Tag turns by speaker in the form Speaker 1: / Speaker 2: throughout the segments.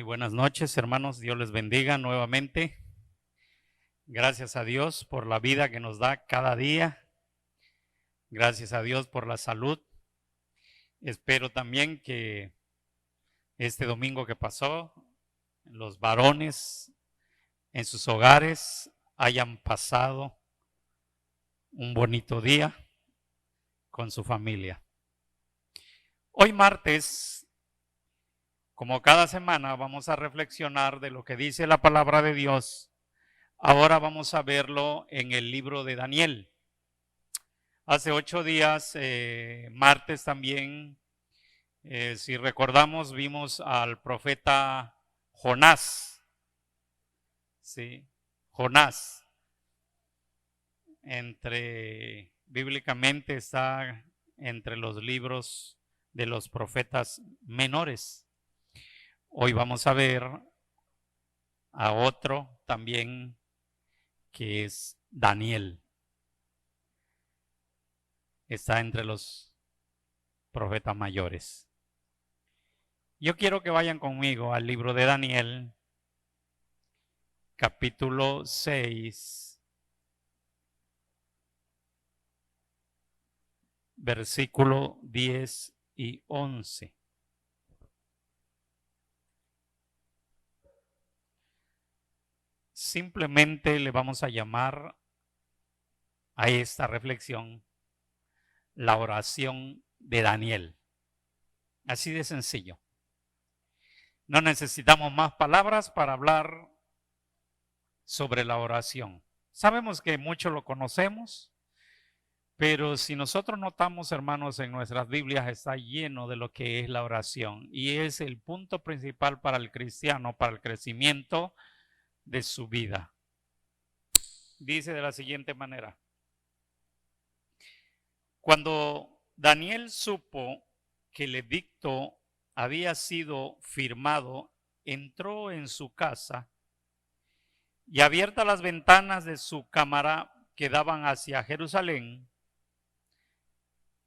Speaker 1: buenas noches, hermanos. Dios les bendiga nuevamente. Gracias a Dios por la vida que nos da cada día. Gracias a Dios por la salud. Espero también que este domingo que pasó, los varones en sus hogares hayan pasado un bonito día con su familia. Hoy martes, como cada semana, vamos a reflexionar de lo que dice la palabra de Dios. Ahora vamos a verlo en el libro de Daniel. Hace 8 días, martes también, si recordamos, vimos al profeta Jonás. Sí, Jonás. Bíblicamente está entre los libros de los profetas menores. Hoy vamos a ver a otro también que es Daniel. Está entre los profetas mayores. Yo quiero que vayan conmigo al libro de Daniel, capítulo 6, versículo 10 y 11. Simplemente le vamos a llamar a esta reflexión la oración de Daniel. Así de sencillo. No necesitamos más palabras para hablar sobre la oración. Sabemos que mucho lo conocemos, pero si nosotros notamos, hermanos, en nuestras Biblias está lleno de lo que es la oración y es el punto principal para el cristiano, para el crecimiento de su vida. Dice de la siguiente manera: cuando Daniel supo que el edicto había sido firmado, entró en su casa y, abiertas las ventanas de su cámara que daban hacia Jerusalén,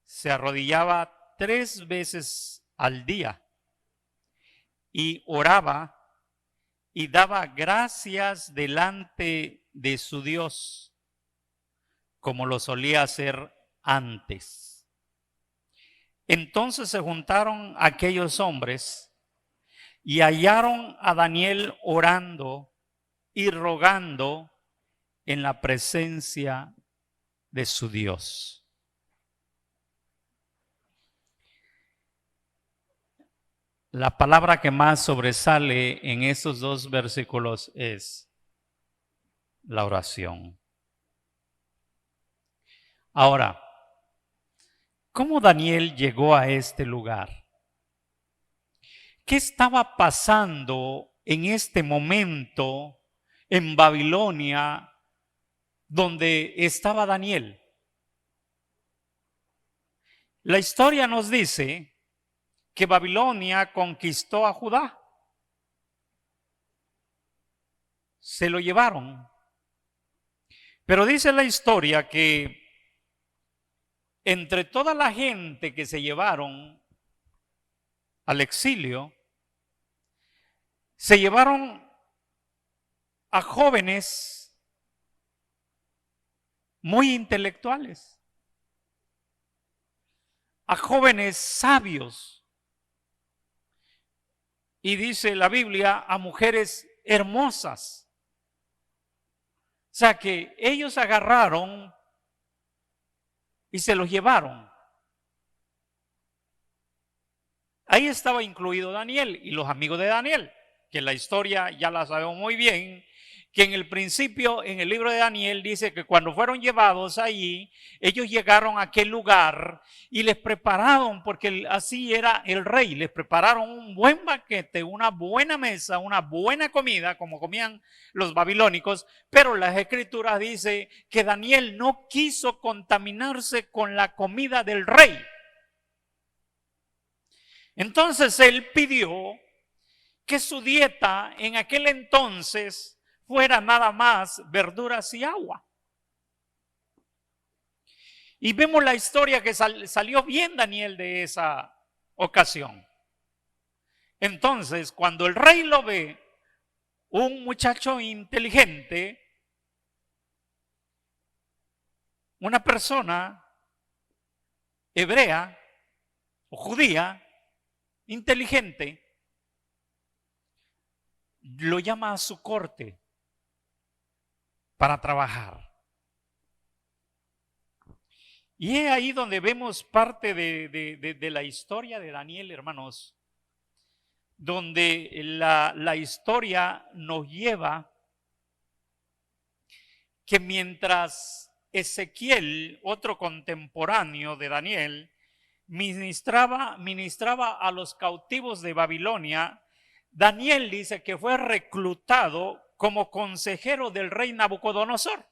Speaker 1: se arrodillaba 3 veces al día y oraba y daba gracias delante de su Dios, como lo solía hacer antes. Entonces se juntaron aquellos hombres y hallaron a Daniel orando y rogando en la presencia de su Dios. La palabra que más sobresale en estos 2 versículos es la oración. Ahora, ¿cómo Daniel llegó a este lugar? ¿Qué estaba pasando en este momento en Babilonia donde estaba Daniel? La historia nos dice que Babilonia conquistó a Judá. Se lo llevaron. Pero dice la historia que entre toda la gente que se llevaron al exilio, se llevaron a jóvenes muy intelectuales, a jóvenes sabios, y dice la Biblia, a mujeres hermosas. O sea que ellos agarraron y se los llevaron. Ahí estaba incluido Daniel y los amigos de Daniel, que la historia ya la sabemos muy bien, que en el principio, en el libro de Daniel, dice que cuando fueron llevados allí, ellos llegaron a aquel lugar y les prepararon, porque así era el rey, les prepararon un buen banquete, una buena mesa, una buena comida, como comían los babilónicos, pero las escrituras dicen que Daniel no quiso contaminarse con la comida del rey. Entonces él pidió que su dieta en aquel entonces fuera nada más verduras y agua. Y vemos la historia que salió bien Daniel de esa ocasión. Entonces, cuando el rey lo ve, un muchacho inteligente, una persona hebrea o judía, inteligente, lo llama a su corte para trabajar. Y es ahí donde vemos parte de la historia de Daniel, hermanos, donde la historia nos lleva que mientras Ezequiel, otro contemporáneo de Daniel, ministraba a los cautivos de Babilonia, Daniel dice que fue reclutado como consejero del rey Nabucodonosor.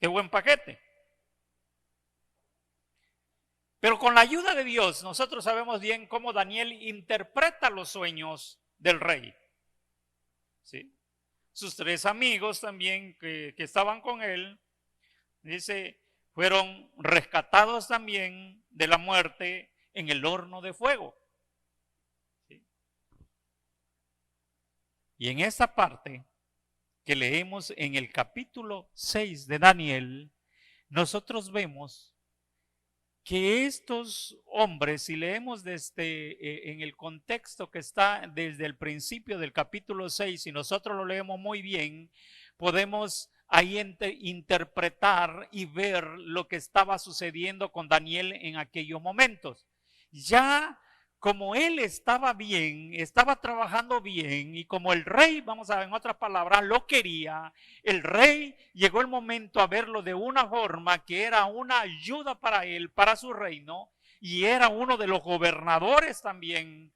Speaker 1: ¡Qué buen paquete! Pero con la ayuda de Dios, nosotros sabemos bien cómo Daniel interpreta los sueños del rey. ¿Sí? Sus 3 amigos también que estaban con él, dice, fueron rescatados también de la muerte en el horno de fuego. ¿Sí? Y en esta parte que leemos en el capítulo 6 de Daniel, nosotros vemos que estos hombres, si leemos desde en el contexto que está desde el principio del capítulo 6, y nosotros lo leemos muy bien, podemos ahí interpretar y ver lo que estaba sucediendo con Daniel en aquellos momentos. Ya como él estaba bien, estaba trabajando bien, y como el rey, vamos a ver, en otras palabras, lo quería, el rey llegó el momento a verlo de una forma que era una ayuda para él, para su reino, y era uno de los gobernadores también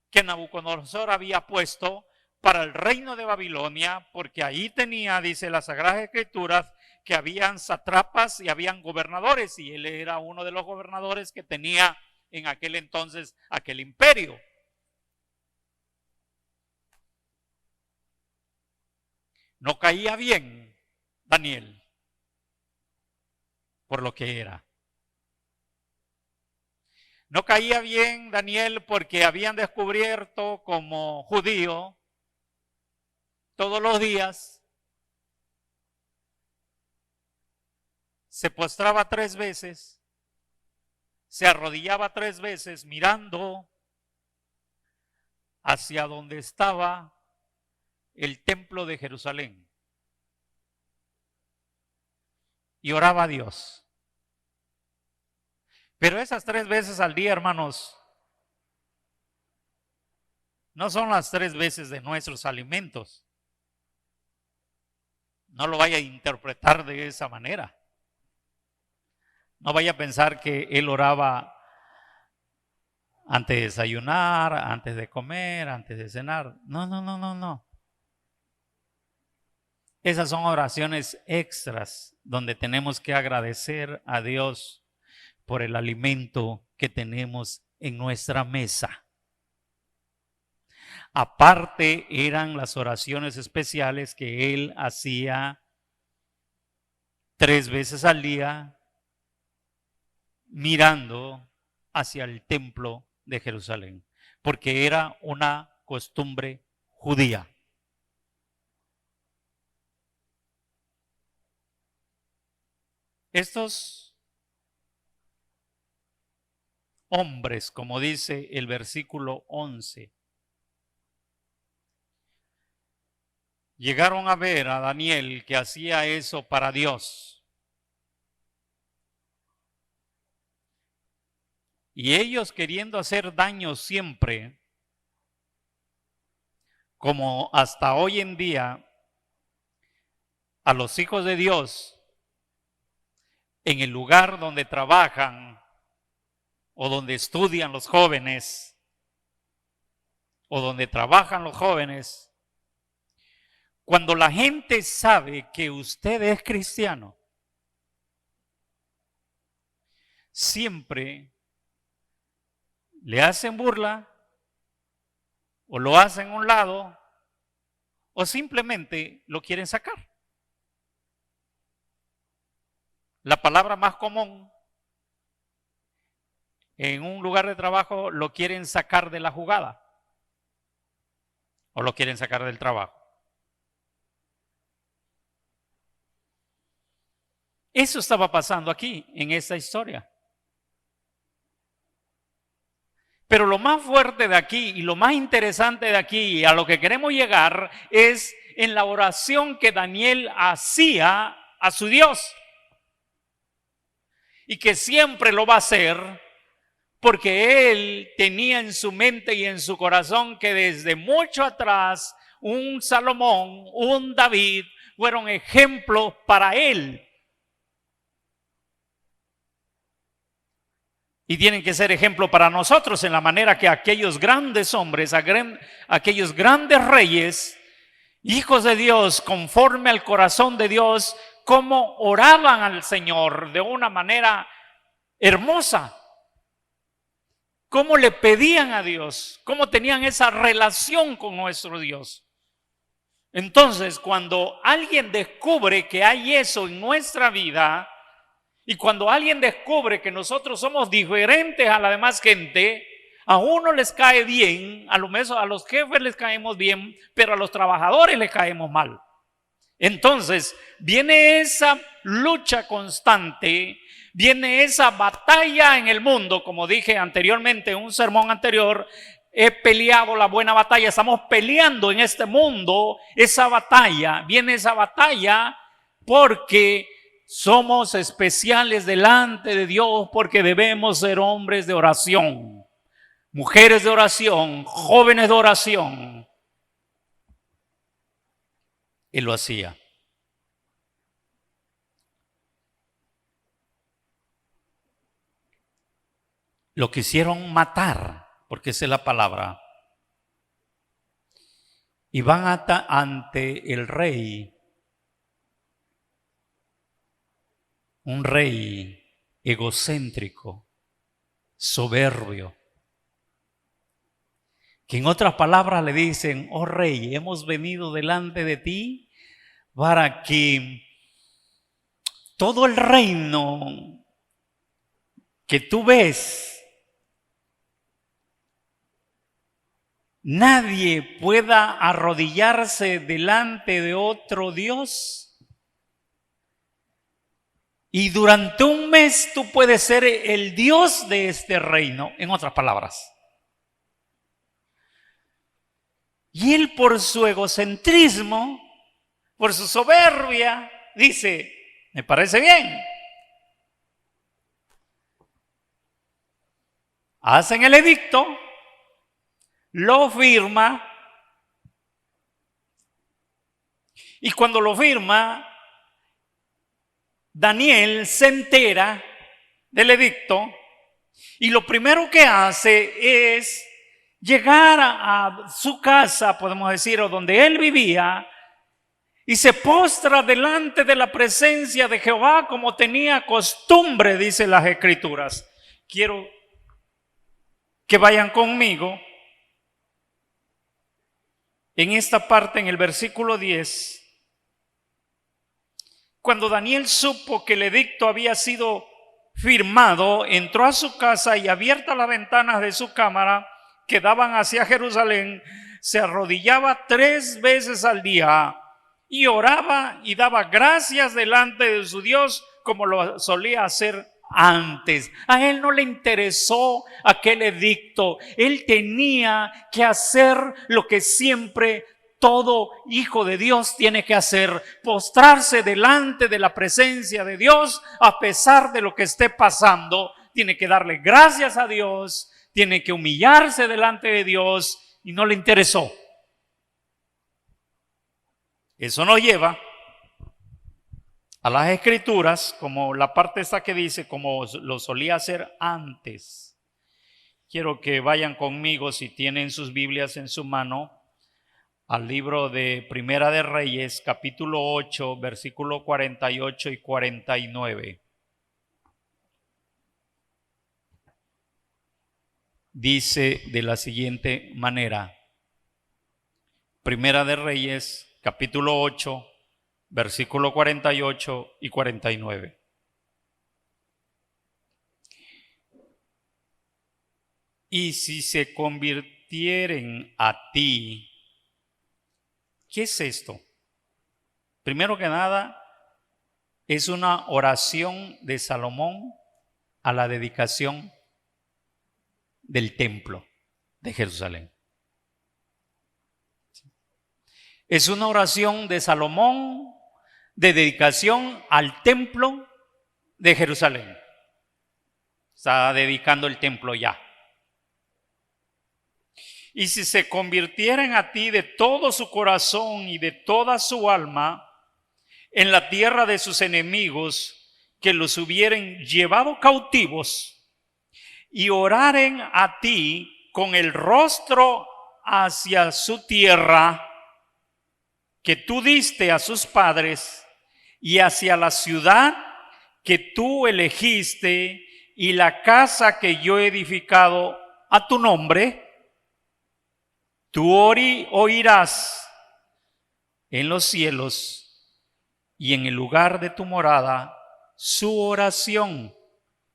Speaker 1: que Nabucodonosor había puesto para el reino de Babilonia, porque ahí tenía, dice las Sagradas Escrituras, que habían sátrapas y habían gobernadores, y él era uno de los gobernadores que tenía en aquel entonces aquel imperio. No caía bien Daniel por lo que era. No caía bien Daniel porque habían descubierto como judío todos los días se postraba 3 veces, se arrodillaba 3 veces mirando hacia donde estaba el templo de Jerusalén y oraba a Dios. Pero esas 3 veces al día, hermanos, no son las 3 veces de nuestros alimentos. No lo vaya a interpretar de esa manera. No vaya a pensar que él oraba antes de desayunar, antes de comer, antes de cenar. No. Esas son oraciones extras donde tenemos que agradecer a Dios por el alimento que tenemos en nuestra mesa. Aparte eran las oraciones especiales que él hacía 3 veces al día, mirando hacia el templo de Jerusalén, porque era una costumbre judía. Estos hombres, como dice el versículo 11, llegaron a ver a Daniel que hacía eso para Dios. Y ellos, queriendo hacer daño siempre, como hasta hoy en día, a los hijos de Dios, en el lugar donde trabajan o donde estudian los jóvenes o donde trabajan los jóvenes, cuando la gente sabe que usted es cristiano, siempre le hacen burla o lo hacen a un lado o simplemente lo quieren sacar. La palabra más común en un lugar de trabajo lo quieren sacar de la jugada o lo quieren sacar del trabajo. Eso estaba pasando aquí, en esta historia. Pero lo más fuerte de aquí y lo más interesante de aquí y a lo que queremos llegar es en la oración que Daniel hacía a su Dios. Y que siempre lo va a hacer porque él tenía en su mente y en su corazón que desde mucho atrás un Salomón, un David fueron ejemplos para él. Y tienen que ser ejemplo para nosotros en la manera que aquellos grandes hombres, aquellos grandes reyes, hijos de Dios, conforme al corazón de Dios, cómo oraban al Señor de una manera hermosa. Cómo le pedían a Dios, cómo tenían esa relación con nuestro Dios. Entonces, cuando alguien descubre que hay eso en nuestra vida, y cuando alguien descubre que nosotros somos diferentes a la demás gente, a uno les cae bien, a los jefes les caemos bien, pero a los trabajadores les caemos mal. Entonces, viene esa lucha constante, viene esa batalla en el mundo, como dije anteriormente en un sermón anterior, he peleado la buena batalla, estamos peleando en este mundo esa batalla, viene esa batalla porque somos especiales delante de Dios, porque debemos ser hombres de oración, mujeres de oración, jóvenes de oración. Él lo hacía. Lo quisieron matar, porque esa es la palabra. Y van ante el rey, un rey egocéntrico, soberbio, que en otras palabras le dicen: oh rey, hemos venido delante de ti para que todo el reino que tú ves, nadie pueda arrodillarse delante de otro Dios. Y durante un mes tú puedes ser el Dios de este reino, en otras palabras. Y él, por su egocentrismo, por su soberbia, dice: me parece bien. Hacen el edicto, lo firma, y cuando lo firma, Daniel se entera del edicto y lo primero que hace es llegar a su casa, podemos decir, o donde él vivía, y se postra delante de la presencia de Jehová como tenía costumbre, dice las Escrituras. Quiero que vayan conmigo en esta parte, en el versículo 10. Cuando Daniel supo que el edicto había sido firmado, entró a su casa y, abiertas las ventanas de su cámara que daban hacia Jerusalén, se arrodillaba 3 veces al día y oraba y daba gracias delante de su Dios como lo solía hacer antes. A él no le interesó aquel edicto. Él tenía que hacer lo que siempre todo hijo de Dios tiene que hacer: postrarse delante de la presencia de Dios a pesar de lo que esté pasando. Tiene que darle gracias a Dios, tiene que humillarse delante de Dios, y no le interesó. Eso nos lleva a las Escrituras, como la parte esta que dice, como lo solía hacer antes. Quiero que vayan conmigo, si tienen sus Biblias en su mano, al libro de Primera de Reyes, capítulo 8, versículo 48 y 49. Dice de la siguiente manera: Primera de Reyes, capítulo 8, versículo 48 y 49. Y si se convirtieren a ti, ¿qué es esto? Primero que nada, es una oración de Salomón a la dedicación del templo de Jerusalén. Es una oración de Salomón de dedicación al templo de Jerusalén. Está dedicando el templo ya. Y si se convirtieren a ti de todo su corazón y de toda su alma en la tierra de sus enemigos, que los hubieren llevado cautivos, y oraren a ti con el rostro hacia su tierra, que tú diste a sus padres, y hacia la ciudad que tú elegiste, y la casa que yo he edificado a tu nombre, tú oirás en los cielos y en el lugar de tu morada su oración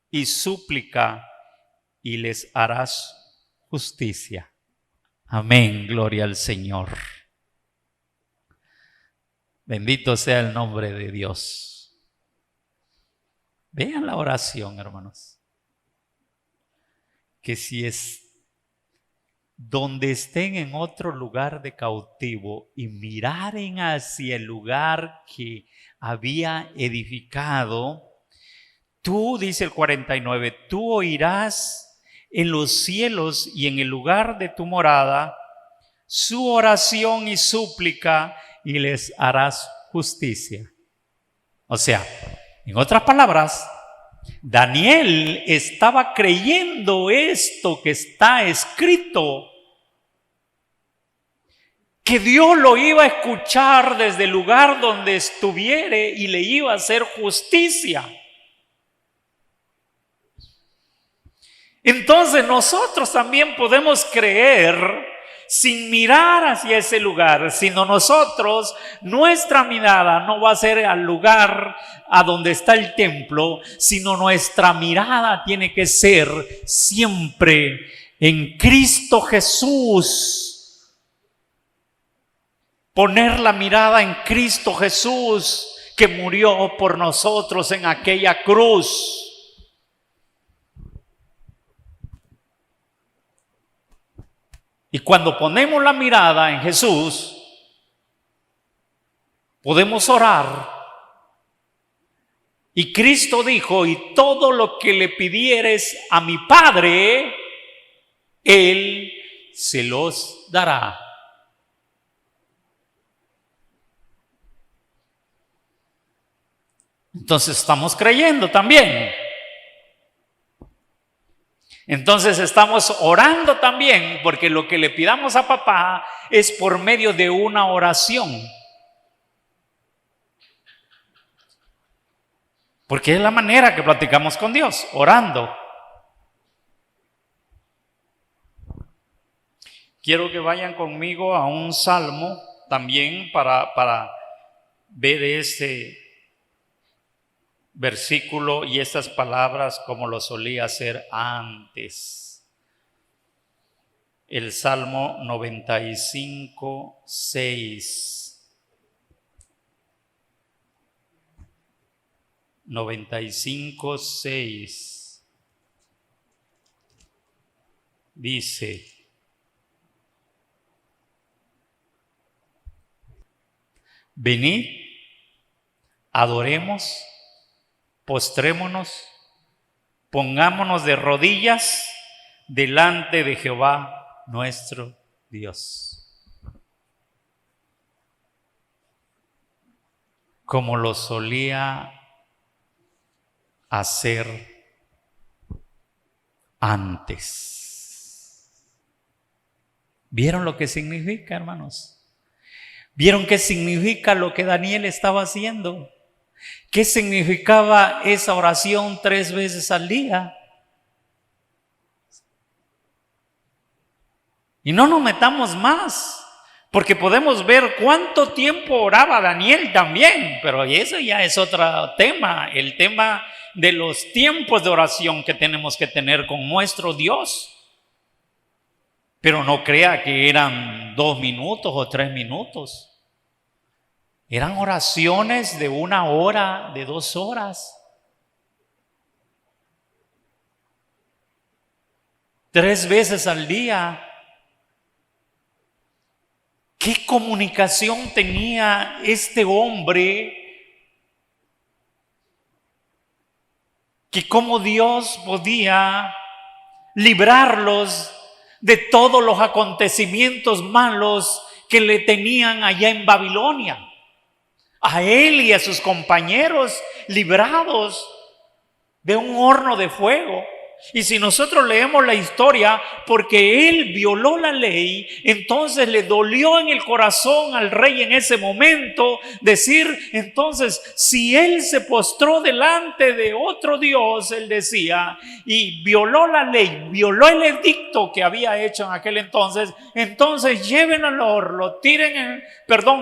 Speaker 1: y súplica, y les harás justicia. Amén, gloria al Señor. Bendito sea el nombre de Dios. Vean la oración, hermanos. Que si es donde estén en otro lugar de cautivo y miraren hacia el lugar que había edificado, tú, dice el 49, tú oirás en los cielos y en el lugar de tu morada su oración y súplica, y les harás justicia. O sea, en otras palabras, Daniel estaba creyendo esto que está escrito, que Dios lo iba a escuchar desde el lugar donde estuviere y le iba a hacer justicia. Entonces nosotros también podemos creer sin mirar hacia ese lugar, sino nosotros, nuestra mirada no va a ser al lugar a donde está el templo, sino nuestra mirada tiene que ser siempre en Cristo Jesús. Poner la mirada en Cristo Jesús, que murió por nosotros en aquella cruz. Y cuando ponemos la mirada en Jesús, podemos orar. Y Cristo dijo, y todo lo que le pidieres a mi Padre, Él se los dará. Entonces estamos creyendo también. Entonces estamos orando también, porque lo que le pidamos a papá es por medio de una oración. Porque es la manera que platicamos con Dios, orando. Quiero que vayan conmigo a un salmo también para ver ese versículo y estas palabras como lo solía hacer antes. El Salmo 95, 6. 95, 6. Dice: venid, adoremos, postrémonos, pongámonos de rodillas delante de Jehová nuestro Dios, como lo solía hacer antes. ¿Vieron lo que significa, hermanos? ¿Vieron qué significa lo que Daniel estaba haciendo? ¿Qué significaba esa oración 3 veces al día? Y no nos metamos más, porque podemos ver cuánto tiempo oraba Daniel también, pero eso ya es otro tema, el tema de los tiempos de oración que tenemos que tener con nuestro Dios. Pero no crea que eran 2 minutos o 3 minutos. Eran oraciones de 1 hora, de 2 horas. 3 veces al día. ¿Qué comunicación tenía este hombre? Que cómo Dios podía librarlos de todos los acontecimientos malos que le tenían allá en Babilonia. A él y a sus compañeros librados de un horno de fuego. Y si nosotros leemos la historia, porque él violó la ley, entonces le dolió en el corazón al rey en ese momento decir, entonces, si él se postró delante de otro Dios, él decía, y violó la ley, violó el edicto que había hecho en aquel entonces llévenlo al horno,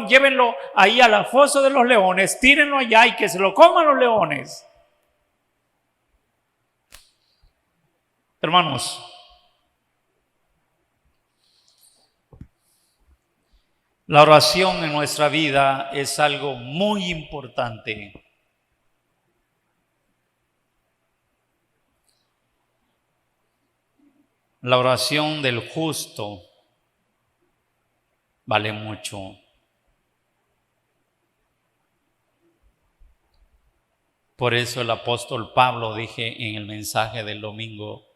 Speaker 1: llévenlo ahí a la fosa de los leones, tírenlo allá y que se lo coman los leones. Hermanos, la oración en nuestra vida es algo muy importante. La oración del justo vale mucho. Por eso el apóstol Pablo, dije en el mensaje del domingo,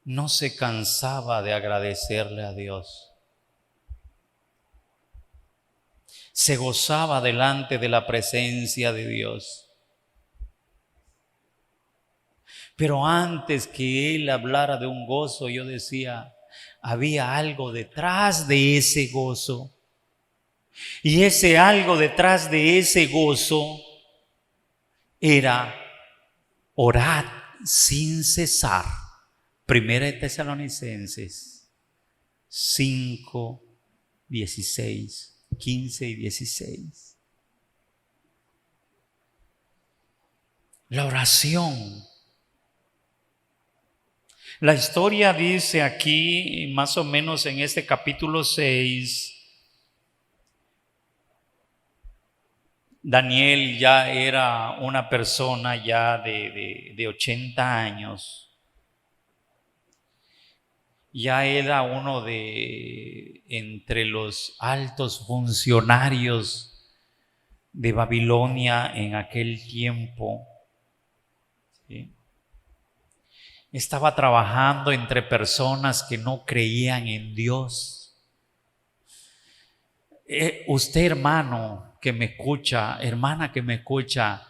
Speaker 1: no se cansaba de agradecerle a Dios. Se gozaba delante de la presencia de Dios. Pero antes que él hablara de un gozo, yo decía, había algo detrás de ese gozo. Y ese algo detrás de ese gozo era orar sin cesar. Primera de Tesalonicenses 5, 16, 15 y 16. La oración. La historia dice aquí, más o menos en este capítulo 6, Daniel ya era una persona ya de 80 años. Ya era uno de entre los altos funcionarios de Babilonia en aquel tiempo. ¿Sí? Estaba trabajando entre personas que no creían en Dios. Usted, hermano que me escucha, hermana que me escucha,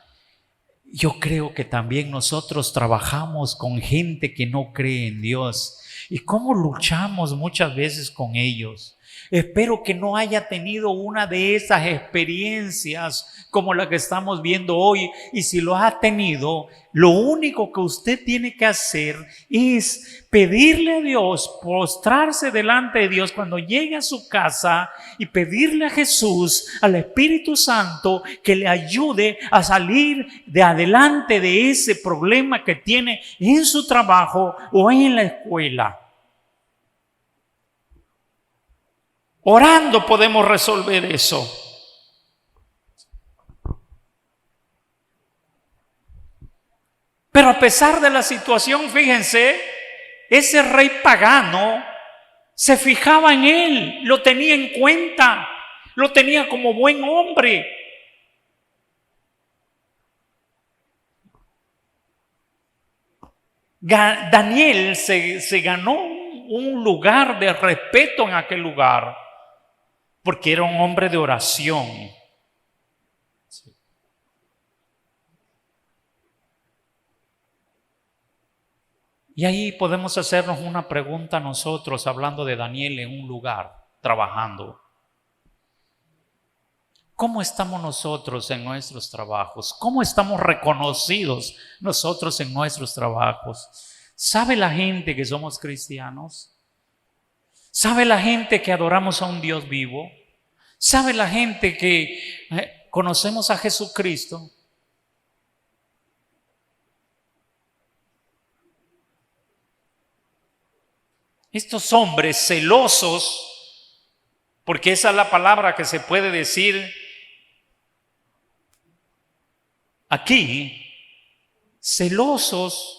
Speaker 1: yo creo que también nosotros trabajamos con gente que no cree en Dios. ¿Y cómo luchamos muchas veces con ellos? Espero que no haya tenido una de esas experiencias como la que estamos viendo hoy. Y si lo ha tenido, lo único que usted tiene que hacer es pedirle a Dios, postrarse delante de Dios cuando llegue a su casa y pedirle a Jesús, al Espíritu Santo, que le ayude a salir de adelante de ese problema que tiene en su trabajo o en la escuela. Orando podemos resolver eso. Pero a pesar de la situación, fíjense, ese rey pagano se fijaba en él, lo tenía en cuenta, lo tenía como buen hombre. Daniel se ganó un lugar de respeto en aquel lugar, porque era un hombre de oración. Sí. Y ahí podemos hacernos una pregunta nosotros, hablando de Daniel en un lugar, trabajando. ¿Cómo estamos nosotros en nuestros trabajos? ¿Cómo estamos reconocidos nosotros en nuestros trabajos? ¿Sabe la gente que somos cristianos? ¿Sabe la gente que adoramos a un Dios vivo? ¿Sabe la gente que conocemos a Jesucristo? Estos hombres celosos, porque esa es la palabra que se puede decir aquí, celosos,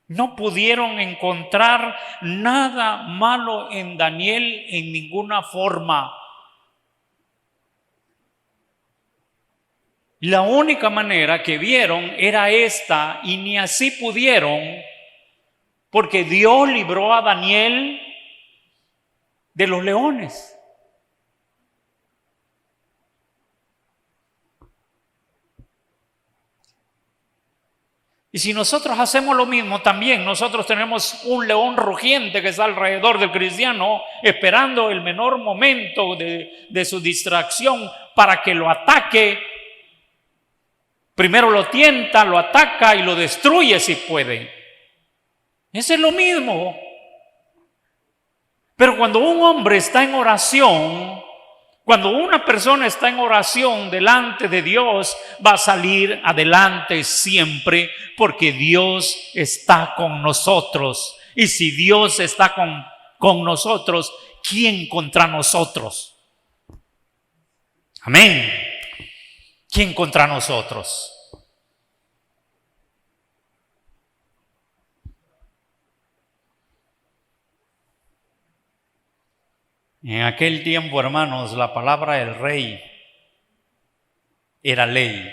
Speaker 1: no pudieron encontrar nada malo en Daniel en ninguna forma. La única manera que vieron era esta, y ni así pudieron, porque Dios libró a Daniel de los leones. Y si nosotros hacemos lo mismo también, nosotros tenemos un león rugiente que está alrededor del cristiano, esperando el menor momento de su distracción para que lo ataque. Primero lo tienta, lo ataca y lo destruye si puede. Eso es lo mismo. Pero cuando un hombre está en oración, cuando una persona está en oración delante de Dios, va a salir adelante siempre, porque Dios está con nosotros. Y si Dios está con nosotros, ¿quién contra nosotros? Amén. ¿Quién contra nosotros? En aquel tiempo, hermanos, la palabra del rey era ley.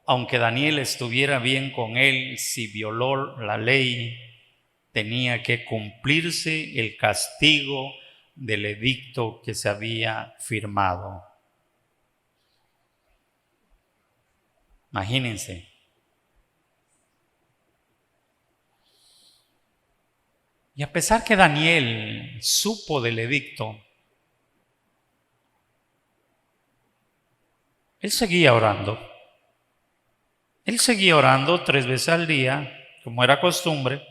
Speaker 1: Aunque Daniel estuviera bien con él, si violó la ley, tenía que cumplirse el castigo del edicto que se había firmado. Imagínense. Y a pesar que Daniel supo del edicto, él seguía orando. Él seguía orando 3 veces al día, como era costumbre.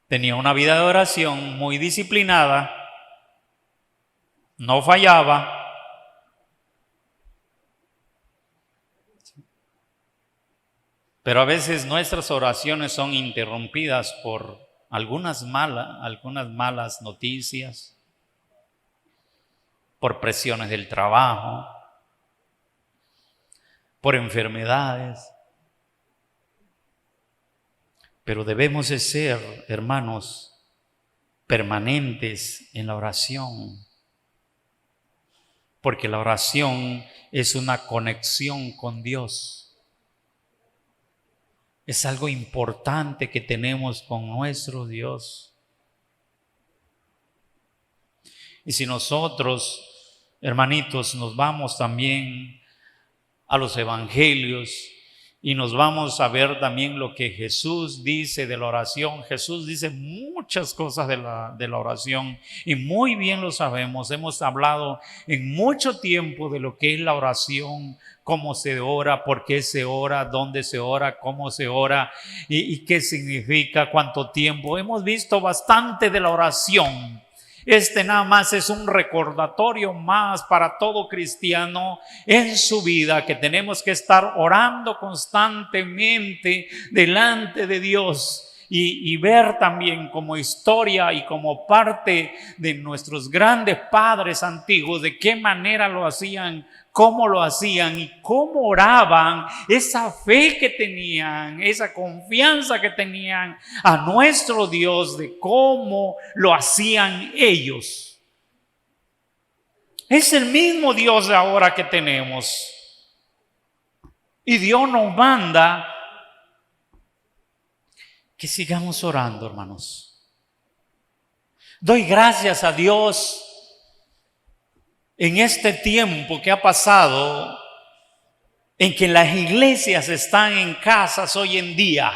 Speaker 1: Tenía una vida de oración muy disciplinada, no fallaba. Pero a veces nuestras oraciones son interrumpidas por algunas malas noticias, por presiones del trabajo, por enfermedades. Pero debemos de ser, hermanos, permanentes en la oración, porque la oración es una conexión con Dios. Es algo importante que tenemos con nuestro Dios. Y si nosotros, hermanitos, nos vamos también a los evangelios y nos vamos a ver también lo que Jesús dice de la oración. Jesús dice muchas cosas de la oración y muy bien lo sabemos. Hemos hablado en mucho tiempo de lo que es la oración, cómo se ora, por qué se ora, dónde se ora, cómo se ora y qué significa, cuánto tiempo. Hemos visto bastante de la oración. Este nada más es un recordatorio más para todo cristiano en su vida, que tenemos que estar orando constantemente delante de Dios y ver también como historia y como parte de nuestros grandes padres antiguos de qué manera lo hacían, cómo lo hacían y cómo oraban, esa fe que tenían, esa confianza que tenían a nuestro Dios, de cómo lo hacían ellos. Es el mismo Dios de ahora que tenemos. Y Dios nos manda que sigamos orando, hermanos. Doy gracias a Dios en este tiempo que ha pasado, en que las iglesias están en casas hoy en día.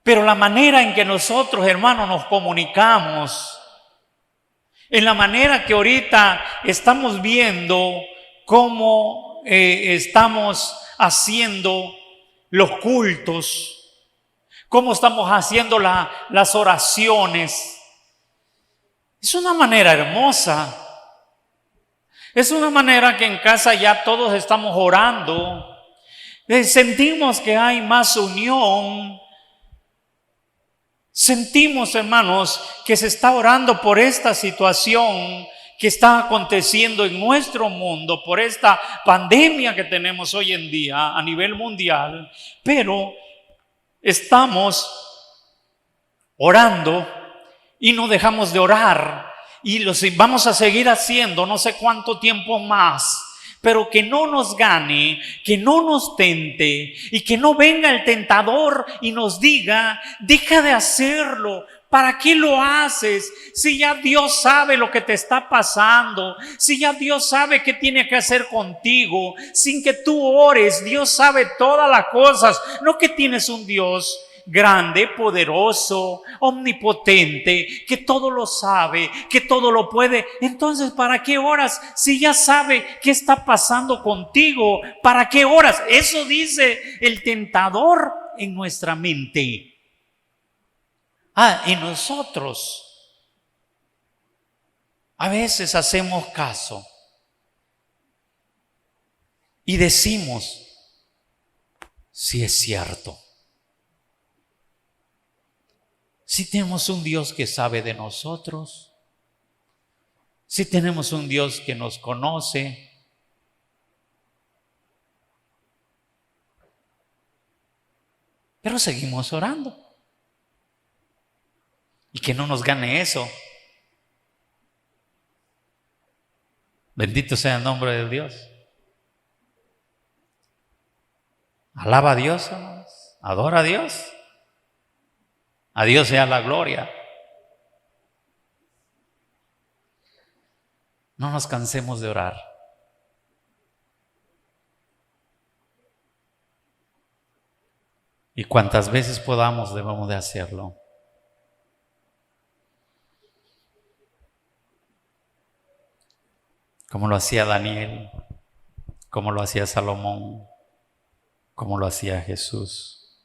Speaker 1: Pero la manera en que nosotros, hermanos, nos comunicamos, en la manera que ahorita estamos viendo cómo estamos haciendo los cultos, cómo estamos haciendo las oraciones, es una manera hermosa. Es una manera que en casa ya todos estamos orando. Sentimos que hay más unión. Sentimos, hermanos, que se está orando por esta situación que está aconteciendo en nuestro mundo, por esta pandemia que tenemos hoy en día a nivel mundial, pero estamos orando y no dejamos de orar y lo vamos a seguir haciendo no sé cuánto tiempo más. Pero que no nos gane, que no nos tente y que no venga el tentador y nos diga: deja de hacerlo. ¿Para qué lo haces? Si ya Dios sabe lo que te está pasando, si ya Dios sabe qué tiene que hacer contigo, sin que tú ores, Dios sabe todas las cosas. No que tienes un Dios grande, poderoso, omnipotente, que todo lo sabe, que todo lo puede. Entonces, ¿para qué oras si ya sabe qué está pasando contigo? ¿Para qué oras? Eso dice el tentador en nuestra mente. Y nosotros a veces hacemos caso y decimos: sí, es cierto. Si tenemos un Dios que sabe de nosotros, si tenemos un Dios que nos conoce, pero seguimos orando. Y que no nos gane eso. Bendito sea el nombre de Dios. Alaba a Dios, hermanos. Adora a Dios. A Dios sea la gloria. No nos cansemos de orar. Y cuantas veces podamos debemos de hacerlo. Como lo hacía Daniel, como lo hacía Salomón, como lo hacía Jesús.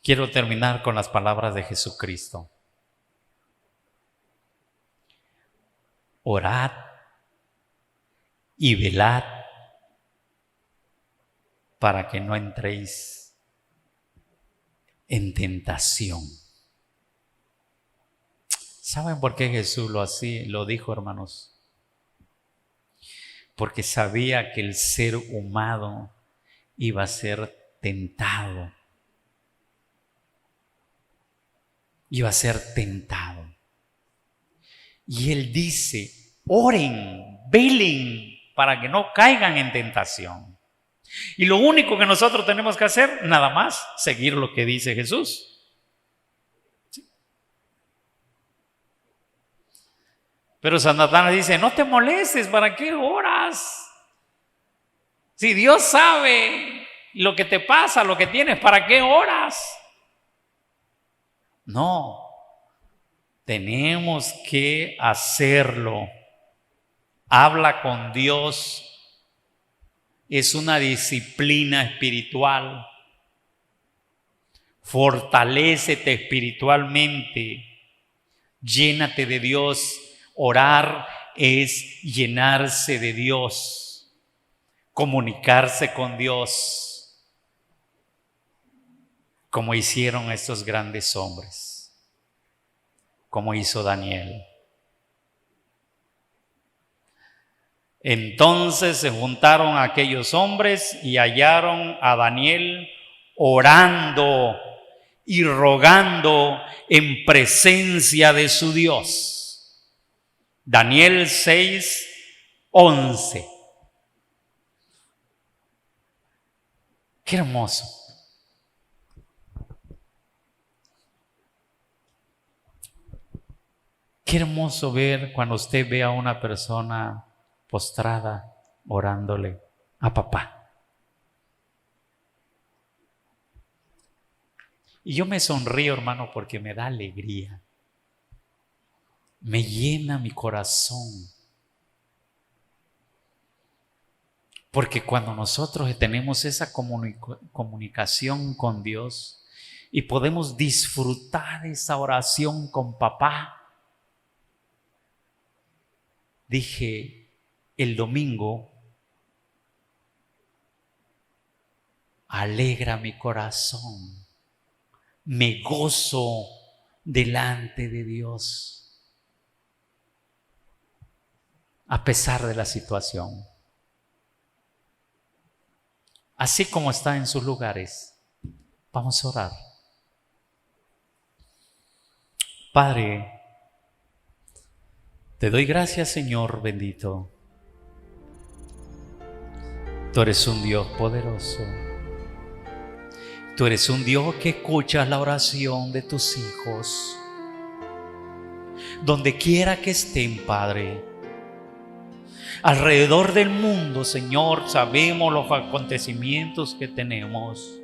Speaker 1: Quiero terminar con las palabras de Jesucristo. Orad y velad para que no entréis en tentación. ¿Saben por qué Jesús lo dijo, hermanos? Porque sabía que el ser humano iba a ser tentado. Iba a ser tentado. Y Él dice: oren, velen para que no caigan en tentación. Y lo único que nosotros tenemos que hacer, nada más, seguir lo que dice Jesús. ¿Sí? Pero Satanás dice: no te molestes, ¿para qué oras? Si Dios sabe lo que te pasa, lo que tienes, ¿para qué oras? No, tenemos que hacerlo. Habla con Dios. Es una disciplina espiritual. Fortalécete espiritualmente. Llénate de Dios. Orar es llenarse de Dios. Comunicarse con Dios. Como hicieron estos grandes hombres. Como hizo Daniel. Entonces se juntaron aquellos hombres y hallaron a Daniel orando y rogando en presencia de su Dios. Daniel 6:11. Qué hermoso. Qué hermoso ver cuando usted ve a una persona postrada orándole a papá. Y yo me sonrío, hermano, porque me da alegría. Me llena mi corazón. Porque cuando nosotros tenemos esa comunicación con Dios y podemos disfrutar esa oración con papá. Dije el domingo, alegra mi corazón. Me gozo delante de Dios, a pesar de la situación. Así como está en sus lugares, vamos a orar. Padre, te doy gracias, Señor bendito. Tú eres un Dios poderoso. Tú eres un Dios que escucha la oración de tus hijos. Donde quiera que estén, Padre. Alrededor del mundo, Señor, sabemos los acontecimientos que tenemos.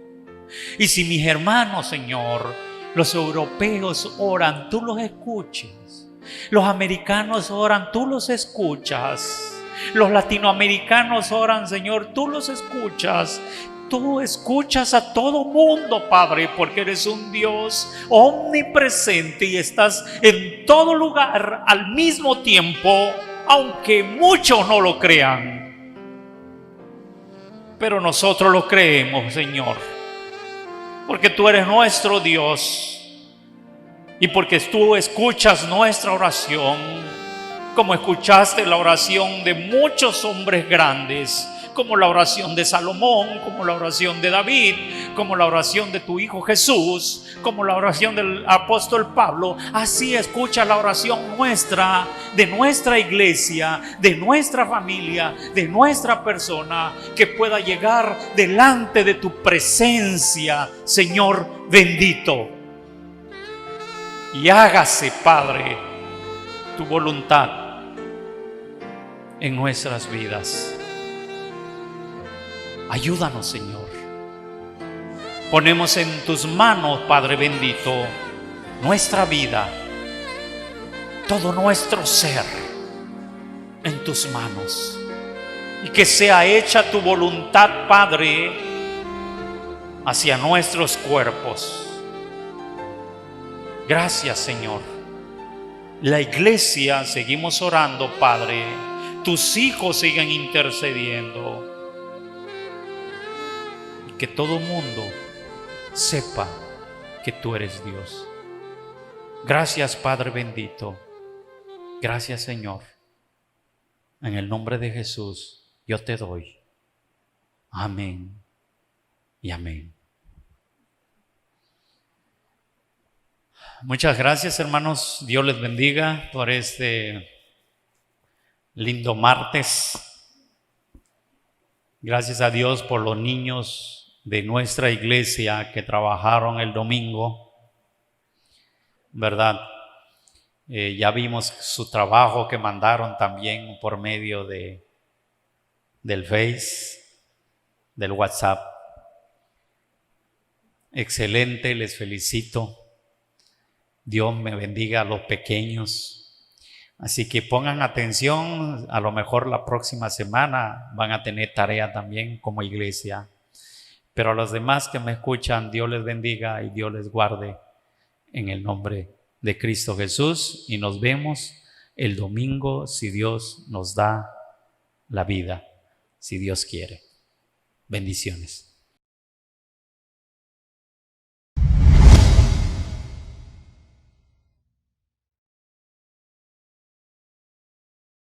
Speaker 1: Y si mis hermanos, Señor, los europeos oran, tú los escuchas. Los americanos oran, tú los escuchas. Los latinoamericanos oran, Señor, tú los escuchas. Tú escuchas a todo mundo, Padre, porque eres un Dios omnipresente y estás en todo lugar al mismo tiempo, aunque muchos no lo crean. Pero nosotros lo creemos, Señor, porque tú eres nuestro Dios y porque tú escuchas nuestra oración, como escuchaste la oración de muchos hombres grandes, como la oración de Salomón, como la oración de David, como la oración de tu Hijo Jesús, como la oración del apóstol Pablo. Así escucha la oración nuestra, de nuestra iglesia, de nuestra familia, de nuestra persona, que pueda llegar delante de tu presencia, Señor bendito. Y hágase, Padre, tu voluntad en nuestras vidas. Ayúdanos, Señor. Ponemos en tus manos, Padre bendito, nuestra vida, todo nuestro ser en tus manos. Y que sea hecha tu voluntad, Padre, hacia nuestros cuerpos. Gracias, Señor. La iglesia, seguimos orando, Padre. Tus hijos siguen intercediendo. Que todo mundo sepa que tú eres Dios. Gracias, Padre bendito. Gracias, Señor. En el nombre de Jesús, yo te doy. Amén y amén. Muchas gracias, hermanos. Dios les bendiga por este lindo martes. Gracias a Dios por los niños de nuestra iglesia que trabajaron el domingo, ¿verdad? Ya vimos su trabajo que mandaron también por medio del Face, del WhatsApp. Excelente, les felicito. Dios me bendiga a los pequeños. Así que pongan atención, a lo mejor la próxima semana van a tener tarea también como iglesia. Pero a los demás que me escuchan, Dios les bendiga y Dios les guarde en el nombre de Cristo Jesús. Y nos vemos el domingo, si Dios nos da la vida, si Dios quiere. Bendiciones.